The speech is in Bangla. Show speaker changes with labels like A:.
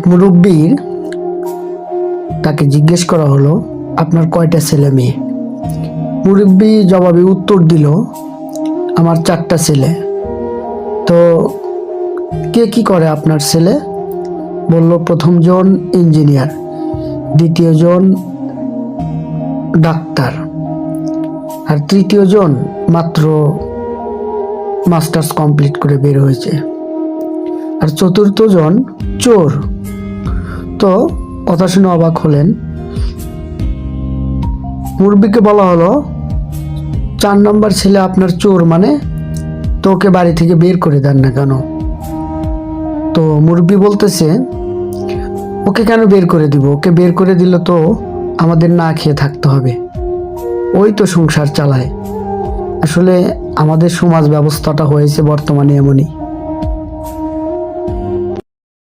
A: মুরব্বির তাকে জিজ্ঞেস করা হলো, আপনার কয়টা ছেলে মেয়ে? মুরব্বি জবাবে উত্তর দিল, আমার 4টা ছেলে। তো কে কি করে আপনার ছেলে? বলল, প্রথম জন ইঞ্জিনিয়ার, দ্বিতীয় জন ডাক্তার, আর তৃতীয় জন মাত্র মাস্টার্স কমপ্লিট করে বের হয়েছে, আর চতুর্থ জন চোর। তো কথা শুনে অবাক হলেন। মুরব্বিকে বলা হলো, 4 নম্বর ছেলে আপনার চোর মানে? তো ওকে বাড়ি থেকে বের করে দেন না কেন? তো মুরব্বি বলতেছে, ওকে কেন বের করে দিব? ওকে বের করে দিল তো আমাদের না খেয়ে থাকতে হবে, ওই তো সংসার চালায়। আসলে আমাদের সমাজ ব্যবস্থাটা হয়েছে বর্তমানে এমনই।